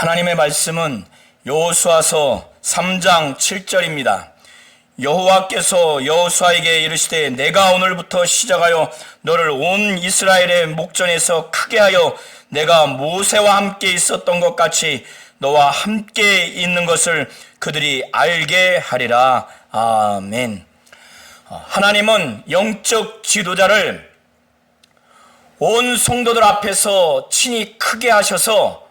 하나님의 말씀은 여호수아서 3장 7절입니다. 여호와께서 여호수아에게 이르시되 내가 오늘부터 시작하여 너를 온 이스라엘의 목전에서 크게 하여 내가 모세와 함께 있었던 것 같이 너와 함께 있는 것을 그들이 알게 하리라. 아멘. 하나님은 영적 지도자를 온 성도들 앞에서 친히 크게 하셔서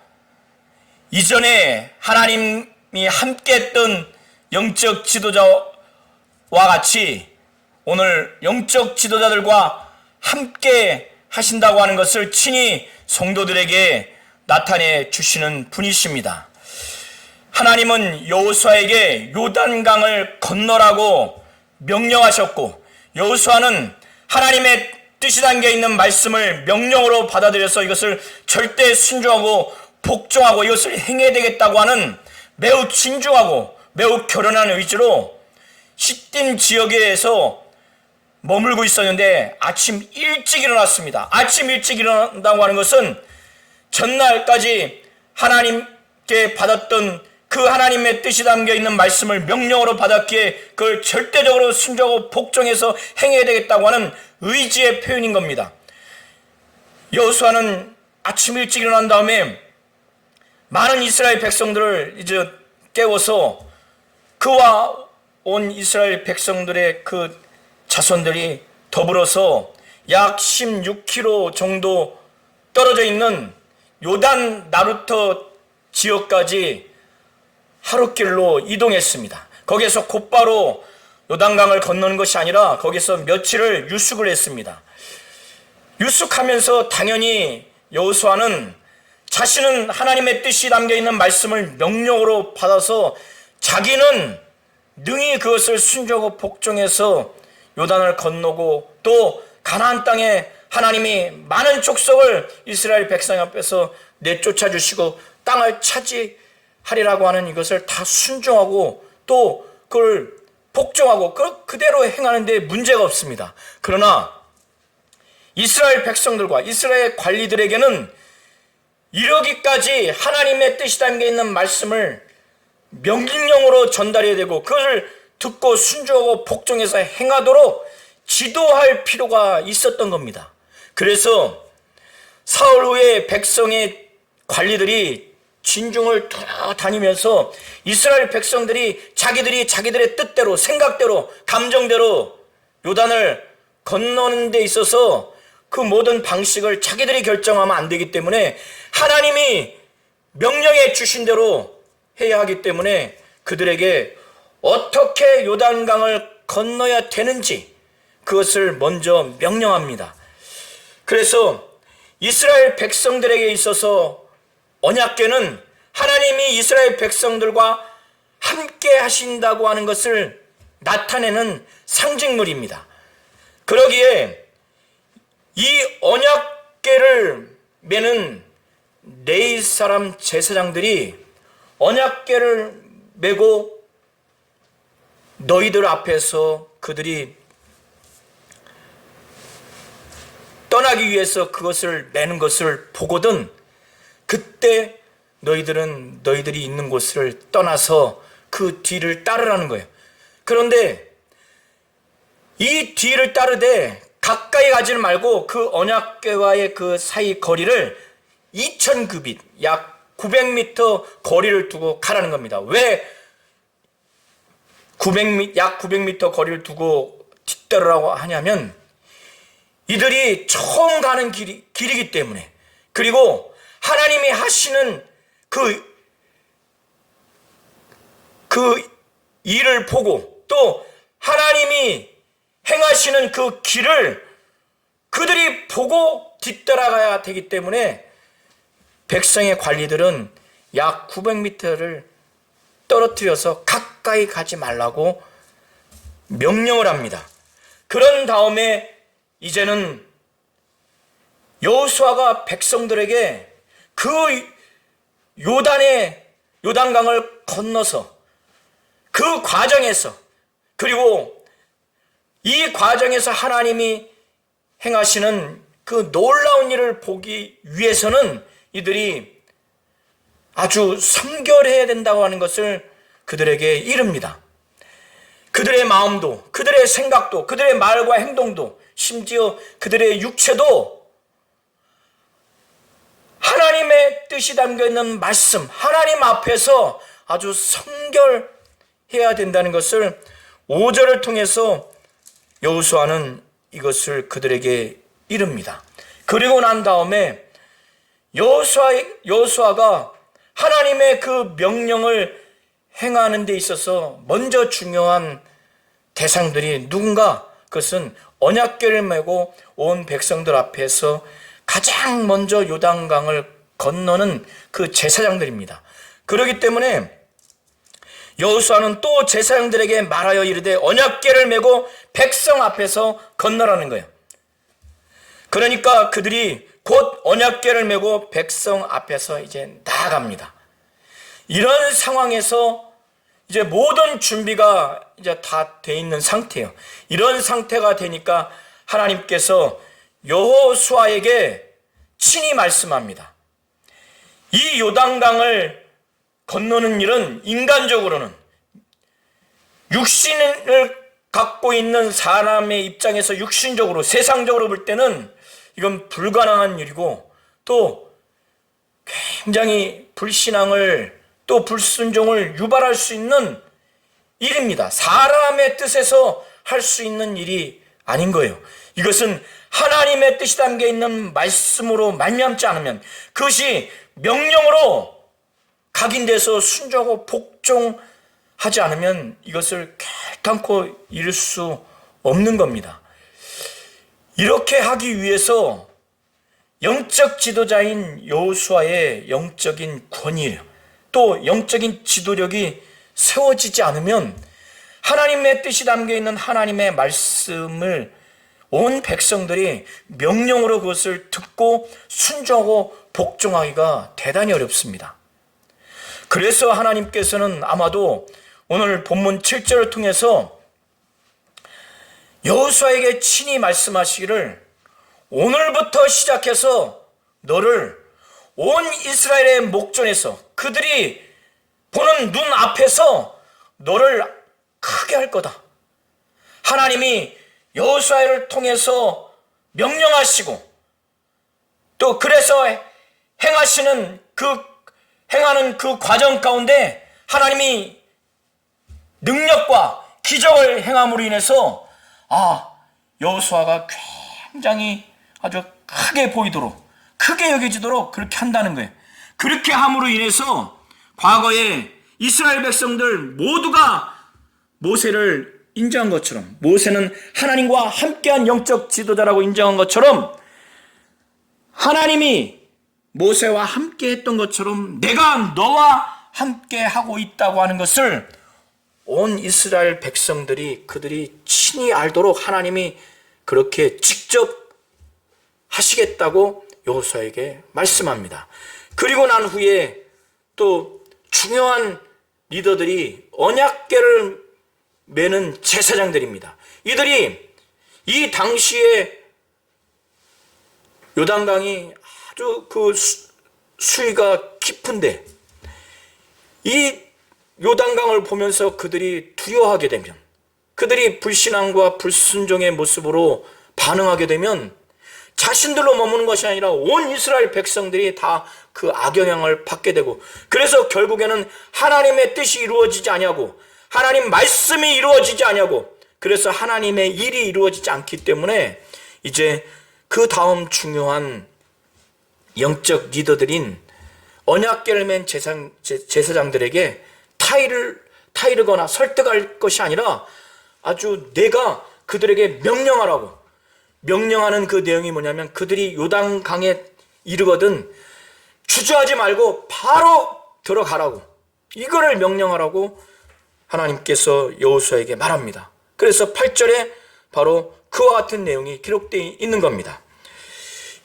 이전에 하나님이 함께 했던 영적 지도자와 같이 오늘 영적 지도자들과 함께 하신다고 하는 것을 친히 성도들에게 나타내 주시는 분이십니다. 하나님은 여호수아에게 요단강을 건너라고 명령하셨고, 여호수아는 하나님의 뜻이 담겨 있는 말씀을 명령으로 받아들여서 이것을 절대 순종하고 복종하고 이것을 행해야 되겠다고 하는 매우 진중하고 매우 결연한 의지로 시딤 지역에서 머물고 있었는데 아침 일찍 일어났습니다. 아침 일찍 일어난다고 하는 것은 전날까지 하나님께 받았던 그 하나님의 뜻이 담겨 있는 말씀을 명령으로 받았기에 그걸 절대적으로 순종하고 복종해서 행해야 되겠다고 하는 의지의 표현인 겁니다. 여호수아는 아침 일찍 일어난 다음에 많은 이스라엘 백성들을 이제 깨워서 그와 온 이스라엘 백성들의 그 자손들이 더불어서 약 16km 정도 떨어져 있는 요단 나루터 지역까지 하룻길로 이동했습니다. 거기에서 곧바로 요단강을 건너는 것이 아니라 거기서 며칠을 유숙을 했습니다. 유숙하면서 당연히 여호수아는 자신은 하나님의 뜻이 담겨있는 말씀을 명령으로 받아서 자기는 능히 그것을 순종하고 복종해서 요단을 건너고 또 가나안 땅에 하나님이 많은 족속을 이스라엘 백성 앞에서 내쫓아 주시고 땅을 차지하리라고 하는 이것을 다 순종하고 또 그걸 복종하고 그대로 행하는 데 문제가 없습니다. 그러나 이스라엘 백성들과 이스라엘 관리들에게는 이러기까지 하나님의 뜻이 담겨 있는 말씀을 명령으로 전달해야 되고 그것을 듣고 순종하고 복종해서 행하도록 지도할 필요가 있었던 겁니다. 그래서 사흘 후에 백성의 관리들이 진중을 다니면서 이스라엘 백성들이 자기들의 뜻대로 생각대로 감정대로 요단을 건너는 데 있어서 그 모든 방식을 자기들이 결정하면 안 되기 때문에 하나님이 명령해 주신 대로 해야 하기 때문에 그들에게 어떻게 요단강을 건너야 되는지 그것을 먼저 명령합니다. 그래서 이스라엘 백성들에게 있어서 언약궤는 하나님이 이스라엘 백성들과 함께 하신다고 하는 것을 나타내는 상징물입니다. 그러기에 이 언약궤를 메는 레위 사람 제사장들이 언약궤를 메고 너희들 앞에서 그들이 떠나기 위해서 그것을 메는 것을 보거든 그때 너희들이 있는 곳을 떠나서 그 뒤를 따르라는 거예요. 그런데 이 뒤를 따르되 가까이 가지는 말고 그 언약궤와의 그 사이 거리를 2000규빗 약 900m 거리를 두고 가라는 겁니다. 왜 약 900m 거리를 두고 뒤따르라고 하냐면 이들이 처음 가는 길이기 때문에, 그리고 하나님이 하시는 그 일을 보고 또 하나님이 행하시는 그 길을 그들이 보고 뒤따라가야 되기 때문에 백성의 관리들은 약 900m를 떨어뜨려서 가까이 가지 말라고 명령을 합니다. 그런 다음에 이제는 여호수아가 백성들에게 그 요단강을 건너서 그 과정에서, 그리고 이 과정에서 하나님이 행하시는 그 놀라운 일을 보기 위해서는 이들이 아주 성결해야 된다고 하는 것을 그들에게 이릅니다. 그들의 마음도, 그들의 생각도, 그들의 말과 행동도, 심지어 그들의 육체도 하나님의 뜻이 담겨있는 말씀, 하나님 앞에서 아주 성결해야 된다는 것을 5절을 통해서 여호수아는 이것을 그들에게 이릅니다. 그리고 난 다음에 여호수아가 하나님의 그 명령을 행하는 데 있어서 먼저 중요한 대상들이 누군가? 그것은 언약궤를 메고 온 백성들 앞에서 가장 먼저 요단강을 건너는 그 제사장들입니다. 그렇기 때문에 여호수아는 또 제사장들에게 말하여 이르되 언약궤를 메고 백성 앞에서 건너라는 거예요. 그러니까 그들이 곧 언약궤를 메고 백성 앞에서 이제 나아갑니다. 이런 상황에서 이제 모든 준비가 이제 다 돼 있는 상태예요. 이런 상태가 되니까 하나님께서 여호수아에게 친히 말씀합니다. 이 요단강을 건너는 일은 인간적으로는 육신을 갖고 있는 사람의 입장에서 육신적으로 세상적으로 볼 때는 이건 불가능한 일이고 또 굉장히 불신앙을 또 불순종을 유발할 수 있는 일입니다. 사람의 뜻에서 할 수 있는 일이 아닌 거예요. 이것은 하나님의 뜻이 담겨 있는 말씀으로 말미암지 않으면, 그것이 명령으로 각인돼서 순종하고 복종하지 않으면 이것을 결단코 이룰 수 없는 겁니다. 이렇게 하기 위해서 영적 지도자인 여호수아의 영적인 권위예요. 또 영적인 지도력이 세워지지 않으면 하나님의 뜻이 담겨있는 하나님의 말씀을 온 백성들이 명령으로 그것을 듣고 순종하고 복종하기가 대단히 어렵습니다. 그래서 하나님께서는 아마도 오늘 본문 7절을 통해서 여호수아에게 친히 말씀하시기를 오늘부터 시작해서 너를 온 이스라엘의 목전에서 그들이 보는 눈 앞에서 너를 크게 할 거다. 하나님이 여호수아를 통해서 명령하시고 또 그래서 행하는 그 과정 가운데 하나님이 능력과 기적을 행함으로 인해서 여호수아가 굉장히 아주 크게 보이도록 크게 여겨지도록 그렇게 한다는 거예요. 그렇게 함으로 인해서 과거에 이스라엘 백성들 모두가 모세를 인정한 것처럼, 모세는 하나님과 함께한 영적 지도자라고 인정한 것처럼 하나님이 모세와 함께 했던 것처럼 내가 너와 함께 하고 있다고 하는 것을 온 이스라엘 백성들이 그들이 친히 알도록 하나님이 그렇게 직접 하시겠다고 여호수아에게 말씀합니다. 그리고 난 후에 또 중요한 리더들이 언약궤를 매는 제사장들입니다. 이들이 이 당시에 요단강이 아주 그 수위가 깊은데 이 요단강을 보면서 그들이 두려워하게 되면, 그들이 불신앙과 불순종의 모습으로 반응하게 되면 자신들로 머무는 것이 아니라 온 이스라엘 백성들이 다 그 악영향을 받게 되고, 그래서 결국에는 하나님의 뜻이 이루어지지 아니하고 하나님 말씀이 이루어지지 아니하고 그래서 하나님의 일이 이루어지지 않기 때문에 이제 그 다음 중요한 영적 리더들인 언약궤를 맨 제사장들에게 타이르거나 설득할 것이 아니라 아주 내가 그들에게 명령하는 그 내용이 뭐냐면 그들이 요단강에 이르거든 주저하지 말고 바로 들어가라고, 이거를 명령하라고 하나님께서 여호수아에게 말합니다. 그래서 8절에 바로 그와 같은 내용이 기록되어 있는 겁니다.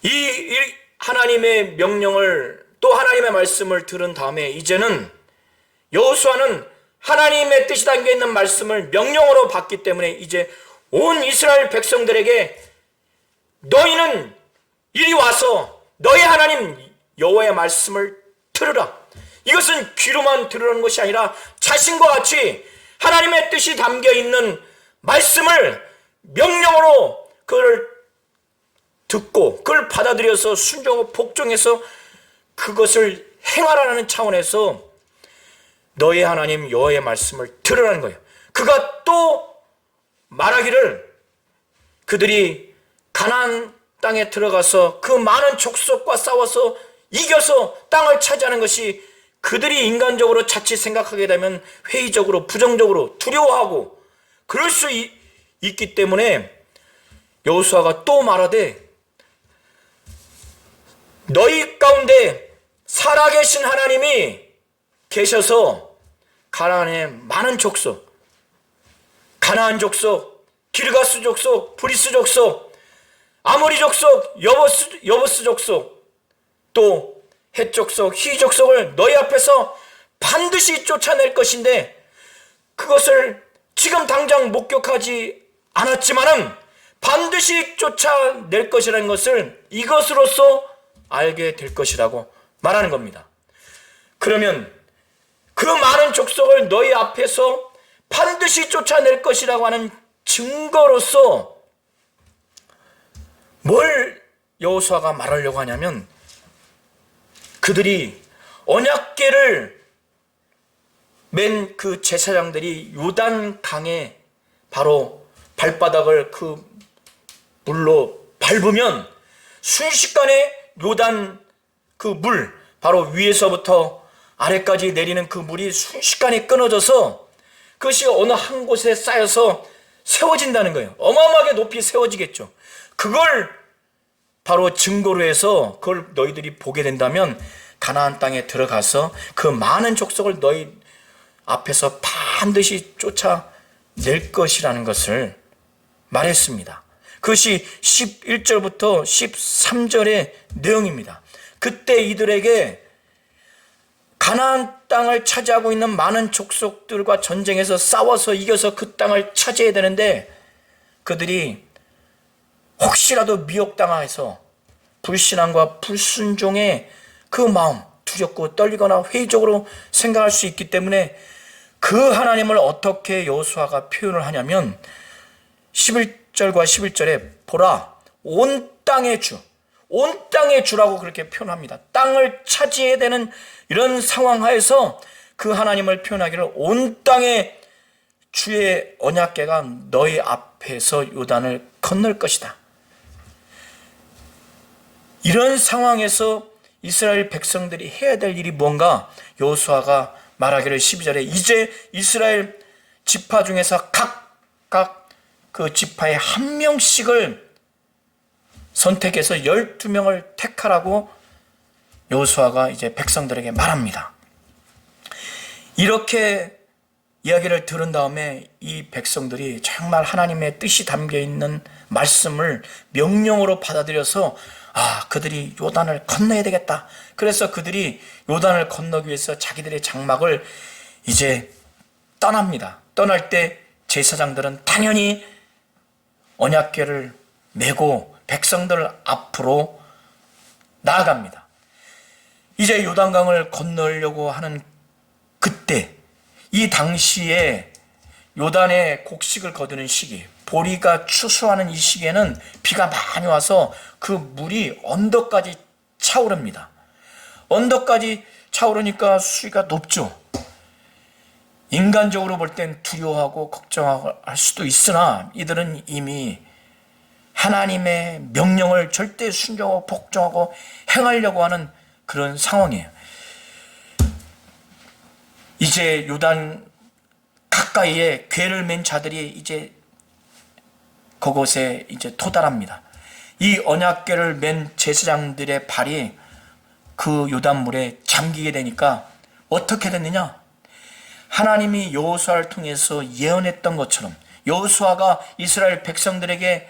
이 하나님의 명령을 또 하나님의 말씀을 들은 다음에 이제는 여호수아는 하나님의 뜻이 담겨있는 말씀을 명령으로 받기 때문에 이제 온 이스라엘 백성들에게 너희는 이리 와서 너희 하나님 여호와의 말씀을 들으라. 이것은 귀로만 들으라는 것이 아니라 자신과 같이 하나님의 뜻이 담겨 있는 말씀을 명령으로 그걸 듣고 그걸 받아들여서 순종하고 복종해서 그것을 행하라는 차원에서 너의 하나님 여호와의 말씀을 들으라는 거예요. 그가 또 말하기를 그들이 가나안 땅에 들어가서 그 많은 족속과 싸워서 이겨서 땅을 차지하는 것이 그들이 인간적으로 자칫 생각하게 되면 회의적으로 부정적으로 두려워하고 그럴 수 있기 때문에 여호수아가 또 말하되 너희 가운데 살아계신 하나님이 계셔서 가나안의 많은 족속, 가나안 족속, 기르가스 족속, 브리스 족속, 아모리 족속, 여부스 족속, 또 헷 족속, 히 족속을 너희 앞에서 반드시 쫓아낼 것인데 그것을 지금 당장 목격하지 않았지만은 반드시 쫓아낼 것이라는 것을 이것으로써 알게 될 것이라고 말하는 겁니다. 그러면 그 많은 족속을 너희 앞에서 반드시 쫓아낼 것이라고 하는 증거로서 뭘 여호수아가 말하려고 하냐면 그들이 언약궤를 맨 그 제사장들이 요단 강에 바로 발바닥을 그 물로 밟으면 순식간에 요단 그 물 바로 위에서부터 아래까지 내리는 그 물이 순식간에 끊어져서 그것이 어느 한 곳에 쌓여서 세워진다는 거예요. 어마어마하게 높이 세워지겠죠. 그걸 바로 증거로 해서 그걸 너희들이 보게 된다면 가나안 땅에 들어가서 그 많은 족속을 너희 앞에서 반드시 쫓아낼 것이라는 것을 말했습니다. 그것이 11절부터 13절의 내용입니다. 그때 이들에게 가나안 땅을 차지하고 있는 많은 족속들과 전쟁에서 싸워서 이겨서 그 땅을 차지해야 되는데 그들이 혹시라도 미혹당해서 불신앙과 불순종의 그 마음, 두렵고 떨리거나 회의적으로 생각할 수 있기 때문에 그 하나님을 어떻게 여호수아가 표현을 하냐면 11절과 11절에 보라 온 땅의 주, 온 땅의 주라고 그렇게 표현합니다. 땅을 차지해야 되는 이런 상황 하에서 그 하나님을 표현하기를 온 땅의 주의 언약궤가 너희 앞에서 요단을 건널 것이다. 이런 상황에서 이스라엘 백성들이 해야 될 일이 뭔가 여호수아가 말하기를 12절에 이제 이스라엘 지파 중에서 각각 그 지파의 한 명씩을 선택해서 12명을 택하라고 여호수아가 이제 백성들에게 말합니다. 이렇게 이야기를 들은 다음에 이 백성들이 정말 하나님의 뜻이 담겨 있는 말씀을 명령으로 받아들여서 그들이 요단을 건너야 되겠다. 그래서 그들이 요단을 건너기 위해서 자기들의 장막을 이제 떠납니다. 떠날 때 제사장들은 당연히 언약궤를 메고 백성들 앞으로 나아갑니다. 이제 요단강을 건너려고 하는 그때 이 당시에 요단의 곡식을 거두는 시기, 보리가 추수하는 이 시기에는 비가 많이 와서 그 물이 언덕까지 차오릅니다. 언덕까지 차오르니까 수위가 높죠. 인간적으로 볼 땐 두려워하고 걱정할 수도 있으나 이들은 이미 하나님의 명령을 절대 순종하고 복종하고 행하려고 하는 그런 상황이에요. 이제 요단 가까이에 궤를 맨 자들이 이제 그곳에 이제 도달합니다. 이 언약궤를 맨 제사장들의 발이 그 요단물에 잠기게 되니까 어떻게 됐느냐? 하나님이 여호수아를 통해서 예언했던 것처럼 여호수아가 이스라엘 백성들에게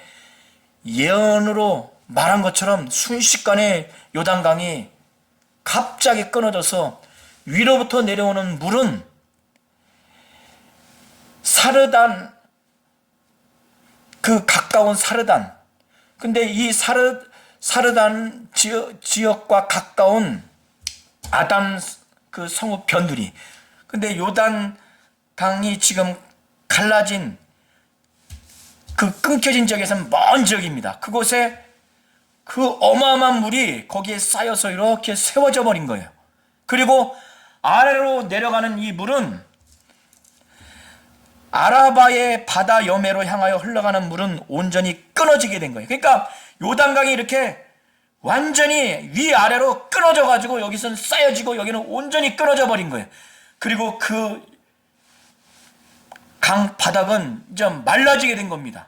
예언으로 말한 것처럼 순식간에 요단강이 갑자기 끊어져서 위로부터 내려오는 물은 사르단, 그 가까운 사르단, 근데 이 사르단 지역과 가까운 아담 그 성읍 변두리. 근데 요단 강이 지금 갈라진 그 끊겨진 지역에서는 먼 지역입니다. 그곳에 그 어마어마한 물이 거기에 쌓여서 이렇게 세워져 버린 거예요. 그리고 아래로 내려가는 이 물은 아라바의 바다 여매로 향하여 흘러가는 물은 온전히 끊어지게 된 거예요. 그러니까 요단강이 이렇게 완전히 위아래로 끊어져 가지고 여기서는 쌓여지고 여기는 온전히 끊어져 버린 거예요. 그리고 그 강 바닥은 이제 말라지게 된 겁니다.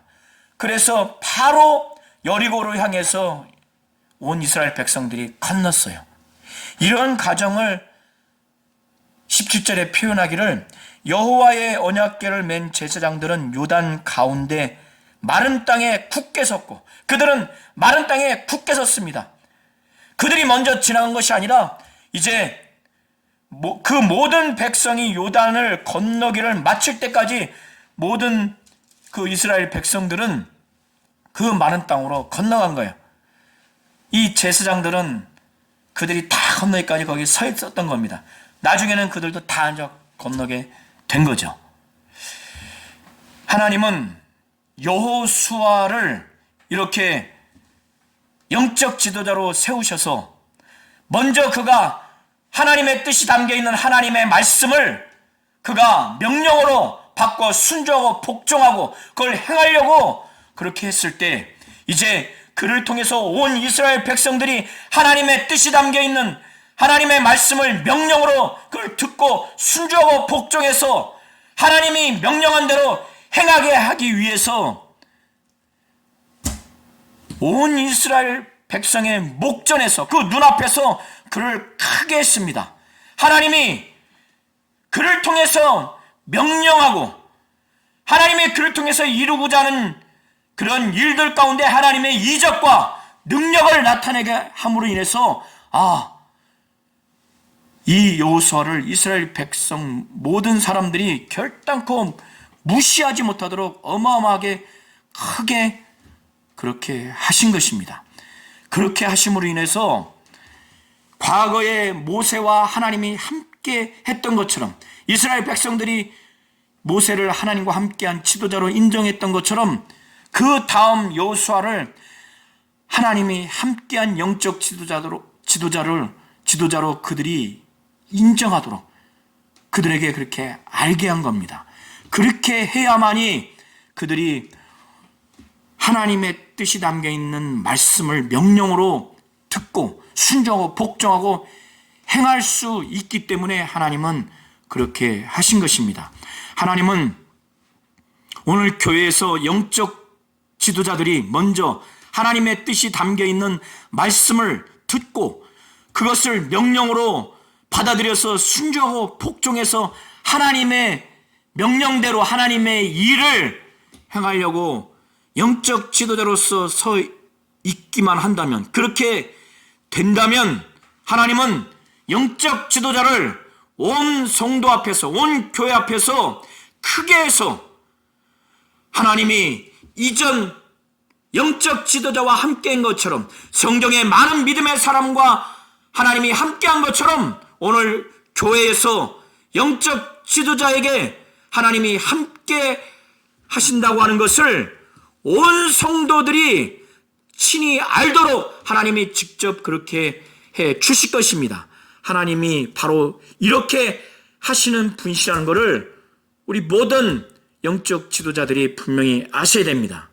그래서 바로 여리고를 향해서 온 이스라엘 백성들이 건넜어요. 이런 과정을 17절에 표현하기를 여호와의 언약궤를 맨 제사장들은 요단 가운데 마른 땅에 굳게 섰고, 그들은 마른 땅에 굳게 섰습니다. 그들이 먼저 지나간 것이 아니라 이제 그 모든 백성이 요단을 건너기를 마칠 때까지 모든 그 이스라엘 백성들은 그 마른 땅으로 건너간 거예요. 이 제사장들은 그들이 다 건너기까지 거기 서 있었던 겁니다. 나중에는 그들도 다 건너게 된 거죠. 하나님은 여호수아를 이렇게 영적 지도자로 세우셔서 먼저 그가 하나님의 뜻이 담겨있는 하나님의 말씀을 그가 명령으로 받고 순종하고 복종하고 그걸 행하려고 그렇게 했을 때 이제 그를 통해서 온 이스라엘 백성들이 하나님의 뜻이 담겨있는 하나님의 말씀을 명령으로 그걸 듣고 순종하고 복종해서 하나님이 명령한 대로 행하게 하기 위해서 온 이스라엘 백성의 목전에서 그 눈앞에서 그를 크게 했습니다. 하나님이 그를 통해서 명령하고 하나님이 그를 통해서 이루고자 하는 그런 일들 가운데 하나님의 이적과 능력을 나타내게 함으로 인해서 이 여호수아를 이스라엘 백성 모든 사람들이 결단코 무시하지 못하도록 어마어마하게 크게 그렇게 하신 것입니다. 그렇게 하심으로 인해서 과거에 모세와 하나님이 함께 했던 것처럼 이스라엘 백성들이 모세를 하나님과 함께한 지도자로 인정했던 것처럼 그 다음 여호수아를 하나님이 함께한 영적 지도자로 그들이 인정하도록 그들에게 그렇게 알게 한 겁니다. 그렇게 해야만이 그들이 하나님의 뜻이 담겨있는 말씀을 명령으로 듣고 순종하고 복종하고 행할 수 있기 때문에 하나님은 그렇게 하신 것입니다. 하나님은 오늘 교회에서 영적 지도자들이 먼저 하나님의 뜻이 담겨있는 말씀을 듣고 그것을 명령으로 받아들여서 순종하고 복종해서 하나님의 명령대로 하나님의 일을 행하려고 영적 지도자로서 서 있기만 한다면, 그렇게 된다면 하나님은 영적 지도자를 온 성도 앞에서 온 교회 앞에서 크게 해서 하나님이 이전 영적 지도자와 함께한 것처럼 성경의 많은 믿음의 사람과 하나님이 함께한 것처럼 오늘 교회에서 영적 지도자에게 하나님이 함께 하신다고 하는 것을 온 성도들이 친히 알도록 하나님이 직접 그렇게 해 주실 것입니다. 하나님이 바로 이렇게 하시는 분이시라는 것을 우리 모든 영적 지도자들이 분명히 아셔야 됩니다.